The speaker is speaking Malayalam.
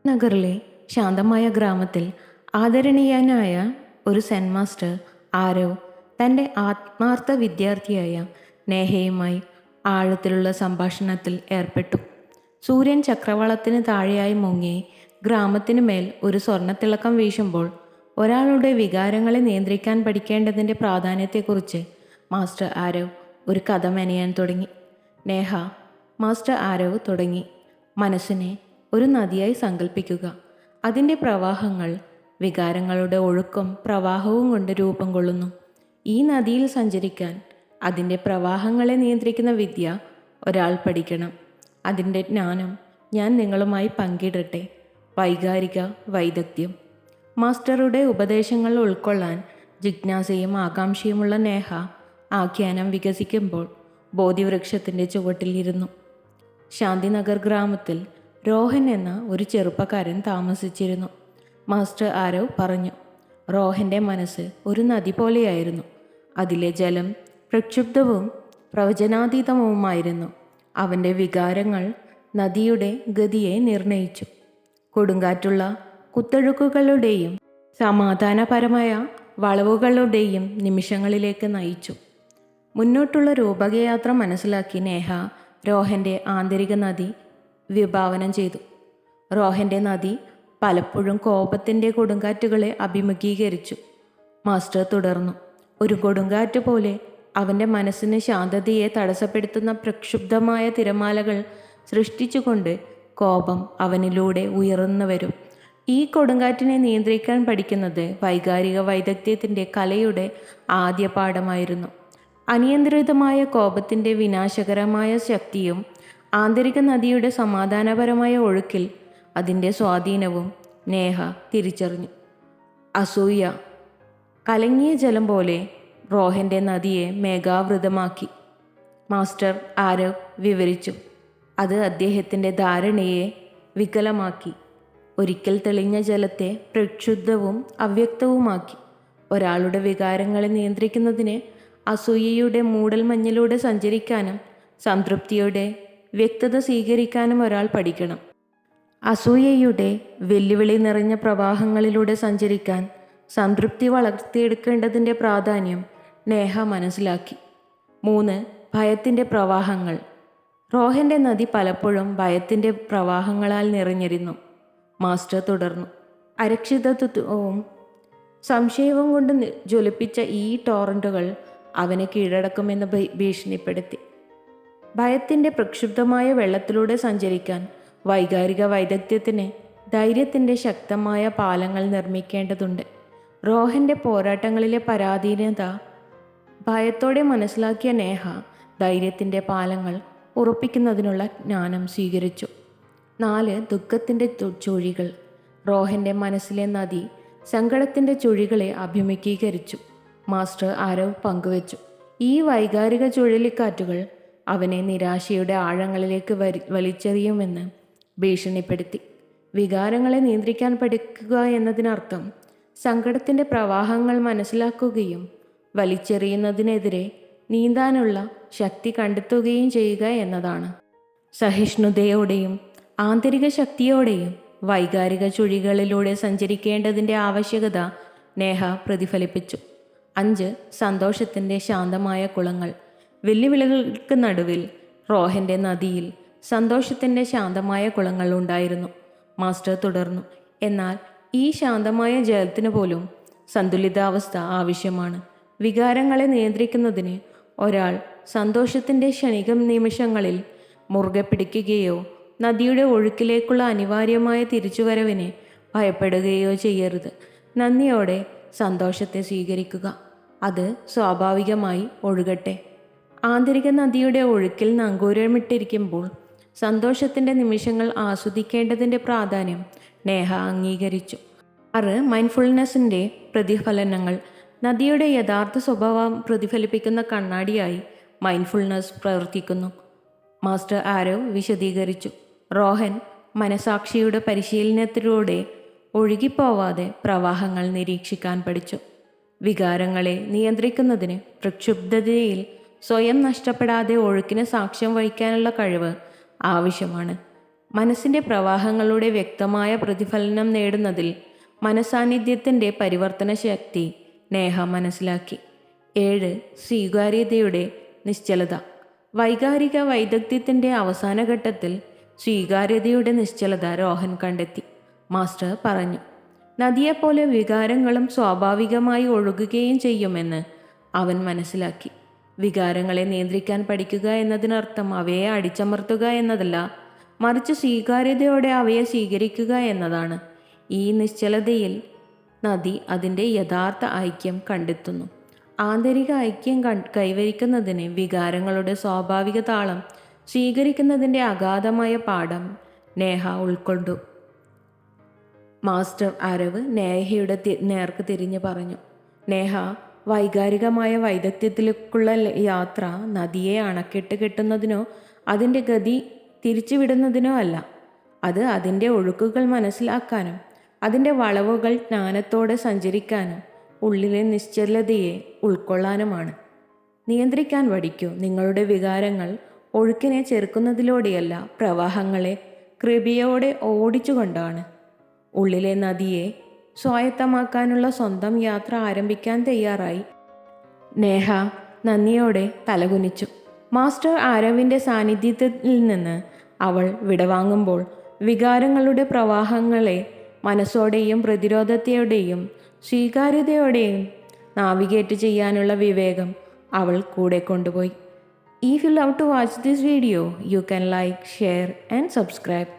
നഗറിലെ ശാന്തമായ ഗ്രാമത്തിൽ ആദരണീയനായ ഒരു സെന്റ് മാസ്റ്റർ ആരവ് തൻ്റെ ആത്മാർത്ഥ വിദ്യാർത്ഥിയായ നേഹയുമായി ആഴത്തിലുള്ള സംഭാഷണത്തിൽ ഏർപ്പെട്ടു. സൂര്യൻ ചക്രവാളത്തിന് താഴെയായി മുങ്ങി ഗ്രാമത്തിനു മേൽ ഒരു സ്വർണ്ണത്തിളക്കം വീശുമ്പോൾ ഒരാളുടെ വികാരങ്ങളെ നിയന്ത്രിക്കാൻ പഠിക്കേണ്ടതിൻ്റെ പ്രാധാന്യത്തെക്കുറിച്ച് മാസ്റ്റർ ആരവ് ഒരു കഥ മെനയാൻ തുടങ്ങി. നേഹ, മാസ്റ്റർ ആരവ് തുടങ്ങി, മനസ്സിനെ ഒരു നദിയായി സങ്കല്പിക്കുക. അതിൻ്റെ പ്രവാഹങ്ങൾ വികാരങ്ങളുടെ ഒഴുക്കും പ്രവാഹവും കൊണ്ട് രൂപം കൊള്ളുന്നു. ഈ നദിയിൽ സഞ്ചരിക്കാൻ അതിൻ്റെ പ്രവാഹങ്ങളെ നിയന്ത്രിക്കുന്ന വിദ്യ ഒരാൾ പഠിക്കണം. അതിൻ്റെ ജ്ഞാനം ഞാൻ നിങ്ങളുമായി പങ്കിടട്ടെ. വൈകാരിക വൈദഗ്ധ്യം. മാസ്റ്ററുടെ ഉപദേശങ്ങൾ ഉൾക്കൊള്ളാൻ ജിജ്ഞാസയും ആകാംക്ഷയുമുള്ള നേഹ ആഖ്യാനം വികസിക്കുമ്പോൾ ബോധിവൃക്ഷത്തിൻ്റെ ചുവട്ടിൽ ഇരുന്നു. ശാന്തിനഗർ ഗ്രാമത്തിൽ രോഹൻ എന്ന ഒരു ചെറുപ്പക്കാരൻ താമസിച്ചിരുന്നു. മാസ്റ്റർ ആരവ് പറഞ്ഞു, റോഹൻ്റെ മനസ്സ് ഒരു നദി പോലെയായിരുന്നു. അതിലെ ജലം പ്രക്ഷുബ്ധവും പ്രവചനാതീതവുമായിരുന്നു. അവൻ്റെ വികാരങ്ങൾ നദിയുടെ ഗതിയെ നിർണയിച്ചു. കൊടുങ്കാറ്റുള്ള കുത്തൊഴുക്കുകളുടെയും സമാധാനപരമായ വളവുകളുടെയും നിമിഷങ്ങളിലേക്ക് നയിച്ചു. മുന്നോട്ടുള്ള രൂപകയാത്ര മനസ്സിലാക്കി നേഹ രോഹൻ്റെ ആന്തരിക നദി വിഭാവനം ചെയ്തു. റോഹൻ്റെ നദി പലപ്പോഴും കോപത്തിൻ്റെ കൊടുങ്കാറ്റുകളെ അഭിമുഖീകരിച്ചു. മാസ്റ്റർ തുടർന്നു, ഒരു കൊടുങ്കാറ്റ് പോലെ അവൻ്റെ മനസ്സിന് ശാന്തതയെ തടസ്സപ്പെടുത്തുന്ന പ്രക്ഷുബ്ധമായ തിരമാലകൾ സൃഷ്ടിച്ചുകൊണ്ട് കോപം അവനിലൂടെ ഉയർന്നു വരും. ഈ കൊടുങ്കാറ്റിനെ നിയന്ത്രിക്കാൻ പഠിക്കുന്നത് വൈകാരിക വൈദഗ്ധ്യത്തിൻ്റെ കലയുടെ ആദ്യ പാഠമായിരുന്നു. അനിയന്ത്രിതമായ കോപത്തിൻ്റെ വിനാശകരമായ ശക്തിയും ആന്തരിക നദിയുടെ സമാധാനപരമായ ഒഴുക്കിൽ അതിൻ്റെ സ്വാധീനവും നേഹ തിരിച്ചറിഞ്ഞു. അസൂയ കലങ്ങിയ ജലം പോലെ റോഹൻ്റെ നദിയെ മേഘാവൃതമാക്കി. മാസ്റ്റർ ആരവ് വിവരിച്ചു, അത് അദ്ദേഹത്തിൻ്റെ ധാരണയെ വികലമാക്കി. ഒരിക്കൽ തെളിഞ്ഞ ജലത്തെ പ്രക്ഷുബ്ധവും അവ്യക്തവുമാക്കി. ഒരാളുടെ വികാരങ്ങളെ നിയന്ത്രിക്കുന്നതിന് അസൂയയുടെ മൂടൽമഞ്ഞിലൂടെ സഞ്ചരിക്കാനും സംതൃപ്തിയുടെ വ്യക്തത സ്വീകരിക്കാനും ഒരാൾ പഠിക്കണം. അസൂയയുടെ വെല്ലുവിളി നിറഞ്ഞ പ്രവാഹങ്ങളിലൂടെ സഞ്ചരിക്കാൻ സംതൃപ്തി വളർത്തിയെടുക്കേണ്ടതിൻ്റെ പ്രാധാന്യം നേഹ മനസ്സിലാക്കി. 3. ഭയത്തിൻ്റെ പ്രവാഹങ്ങൾ. റോഹൻ്റെ നദി പലപ്പോഴും ഭയത്തിൻ്റെ പ്രവാഹങ്ങളാൽ നിറഞ്ഞിരുന്നു. മാസ്റ്റർ തുടർന്നു, അരക്ഷിതത്വവും സംശയവും കൊണ്ട് ജ്വലിപ്പിച്ച ഈ ടോറൻറ്റുകൾ അവനെ കീഴടക്കുമെന്ന് ഭീഷണിപ്പെടുത്തി. ഭയത്തിൻ്റെ പ്രക്ഷുബ്ധമായ വെള്ളത്തിലൂടെ സഞ്ചരിക്കാൻ വൈകാരിക വൈദഗ്ധ്യത്തിന് ധൈര്യത്തിൻ്റെ ശക്തമായ പാലങ്ങൾ നിർമ്മിക്കേണ്ടതുണ്ട്. റോഹൻ്റെ പോരാട്ടങ്ങളിലെ പരാധീനത ഭയത്തോടെ മനസ്സിലാക്കിയ നേഹ ധൈര്യത്തിൻ്റെ പാലങ്ങൾ ഉറപ്പിക്കുന്നതിനുള്ള ജ്ഞാനം സ്വീകരിച്ചു. 4. ദുഃഖത്തിൻ്റെ ചുഴികൾ. റോഹൻ്റെ മനസ്സിലെ നദി സങ്കടത്തിൻ്റെ ചുഴികളെ അഭിമുഖീകരിച്ചു. മാസ്റ്റർ ആരവ് പങ്കുവച്ചു, ഈ വൈകാരിക ചുഴലിക്കാറ്റുകൾ അവനെ നിരാശയുടെ ആഴങ്ങളിലേക്ക് വലിച്ചെറിയുമെന്ന് ഭീഷണിപ്പെടുത്തി. വികാരങ്ങളെ നിയന്ത്രിക്കാൻ പഠിക്കുക എന്നതിനർത്ഥം സങ്കടത്തിൻ്റെ പ്രവാഹങ്ങൾ മനസ്സിലാക്കുകയും വലിച്ചെറിയുന്നതിനെതിരെ നീന്താനുള്ള ശക്തി കണ്ടെത്തുകയും ചെയ്യുക എന്നതാണ്. സഹിഷ്ണുതയോടെയും ആന്തരിക ശക്തിയോടെയും വൈകാരിക ചുഴികളിലൂടെ സഞ്ചരിക്കേണ്ടതിൻ്റെ ആവശ്യകത നേഹ പ്രതിഫലിപ്പിച്ചു. 5. സന്തോഷത്തിൻ്റെ ശാന്തമായ കുളങ്ങൾ. വെല്ലുവിളികൾക്ക് നടുവിൽ റോഹൻ്റെ നദിയിൽ സന്തോഷത്തിൻ്റെ ശാന്തമായ കുളങ്ങൾ ഉണ്ടായിരുന്നു. മാസ്റ്റർ തുടർന്നു, എന്നാൽ ഈ ശാന്തമായ ജലത്തിന് പോലും സന്തുലിതാവസ്ഥ ആവശ്യമാണ്. വികാരങ്ങളെ നിയന്ത്രിക്കുന്നതിന് ഒരാൾ സന്തോഷത്തിൻ്റെ ക്ഷണിക നിമിഷങ്ങളിൽ മുറുകെ പിടിക്കുകയോ നദിയുടെ ഒഴുക്കിലേക്കുള്ള അനിവാര്യമായ തിരിച്ചുവരവിനെ ഭയപ്പെടുകയോ ചെയ്യരുത്. നന്ദിയോടെ സന്തോഷത്തെ സ്വീകരിക്കുക, അത് സ്വാഭാവികമായി ഒഴുകട്ടെ. ആന്തരിക നദിയുടെ ഒഴുക്കിൽ നങ്കൂരമിട്ടിരിക്കുമ്പോൾ സന്തോഷത്തിൻ്റെ നിമിഷങ്ങൾ ആസ്വദിക്കേണ്ടതിൻ്റെ പ്രാധാന്യം നേഹ അംഗീകരിച്ചു. 6. മൈൻഡ്ഫുൾനെസ്സിൻ്റെ പ്രതിഫലനങ്ങൾ. നദിയുടെ യഥാർത്ഥ സ്വഭാവം പ്രതിഫലിപ്പിക്കുന്ന കണ്ണാടിയായി മൈൻഡ്ഫുൾനെസ് പ്രവർത്തിക്കുന്നു. മാസ്റ്റർ ആരവ് വിശദീകരിച്ചു, റോഹൻ മനസാക്ഷിയുടെ പരിശീലനത്തിലൂടെ ഒഴുകിപ്പോവാതെ പ്രവാഹങ്ങൾ നിരീക്ഷിക്കാൻ പഠിച്ചു. വികാരങ്ങളെ നിയന്ത്രിക്കുന്നതിന് പ്രക്ഷുബ്ധതയിൽ സ്വയം നഷ്ടപ്പെടാതെ ഒഴുക്കിന് സാക്ഷ്യം വഹിക്കാനുള്ള കഴിവ് ആവശ്യമാണ്. മനസ്സിൻ്റെ പ്രവാഹങ്ങളുടെ വ്യക്തമായ പ്രതിഫലനം നേടുന്നതിൽ മനസാന്നിധ്യത്തിൻ്റെ പരിവർത്തന ശക്തി നേഹ മനസ്സിലാക്കി. 7. സ്വീകാര്യതയുടെ നിശ്ചലത. വൈകാരിക വൈദഗ്ധ്യത്തിൻ്റെ അവസാന ഘട്ടത്തിൽ സ്വീകാര്യതയുടെ നിശ്ചലത രോഹൻ കണ്ടെത്തി. മാസ്റ്റർ പറഞ്ഞു, നദിയെപ്പോലെ വികാരങ്ങളും സ്വാഭാവികമായി ഒഴുകുകയും ചെയ്യുമെന്ന് അവൻ മനസ്സിലാക്കി. വികാരങ്ങളെ നിയന്ത്രിക്കാൻ പഠിക്കുക എന്നതിനർത്ഥം അവയെ അടിച്ചമർത്തുക എന്നതല്ല, മറിച്ച് സ്വീകാര്യതയോടെ അവയെ സ്വീകരിക്കുക എന്നതാണ്. ഈ നിശ്ചലതയിൽ നദി അതിൻ്റെ യഥാർത്ഥ ഐക്യം കണ്ടെത്തുന്നു. ആന്തരിക ഐക്യം കൈവരിക്കുന്നതിന് വികാരങ്ങളുടെ സ്വാഭാവിക താളം സ്വീകരിക്കുന്നതിൻ്റെ അഗാധമായ പാഠം നേഹ ഉൾക്കൊണ്ടു. മാസ്റ്റർ ആരവ് നേഹയുടെ നേർക്ക് തിരിഞ്ഞു പറഞ്ഞു, നേഹ, വൈകാരികമായ വൈദഗ്ധ്യത്തിലേക്കുള്ള യാത്ര നദിയെ അണക്കെട്ട് കെട്ടുന്നതിനോ അതിൻ്റെ ഗതി തിരിച്ചുവിടുന്നതിനോ അല്ല. അത് അതിൻ്റെ ഒഴുക്കുകൾ മനസ്സിലാക്കാനും അതിൻ്റെ വളവുകൾ ജ്ഞാനത്തോടെ സഞ്ചരിക്കാനും ഉള്ളിലെ നിശ്ചലതയെ ഉൾക്കൊള്ളാനുമാണ്. നിയന്ത്രിക്കാൻ പഠിക്കൂ. നിങ്ങളുടെ വികാരങ്ങൾ ഒഴുക്കിനെ ചെറുക്കുന്നതിലൂടെയല്ല, പ്രവാഹങ്ങളെ കൃപയോടെ ഓടിച്ചുകൊണ്ടാണ്. ഉള്ളിലെ നദിയെ സ്വായത്തമാക്കാനുള്ള സ്വന്തം യാത്ര ആരംഭിക്കാൻ തയ്യാറായി. നേഹ നന്ദിയോടെ തലകുനിച്ചു. മാസ്റ്റർ ആരവിൻ്റെ സാന്നിധ്യത്തിൽ നിന്ന് അവൾ വിടവാങ്ങുമ്പോൾ വികാരങ്ങളുടെ പ്രവാഹങ്ങളെ മനസ്സോടെയും പ്രതിരോധത്തോടെയും സ്വീകാര്യതയോടെയും നാവിഗേറ്റ് ചെയ്യാനുള്ള വിവേകം അവൾ കൂടെ കൊണ്ടുപോയി. If you love to watch this video, you can like, share and subscribe.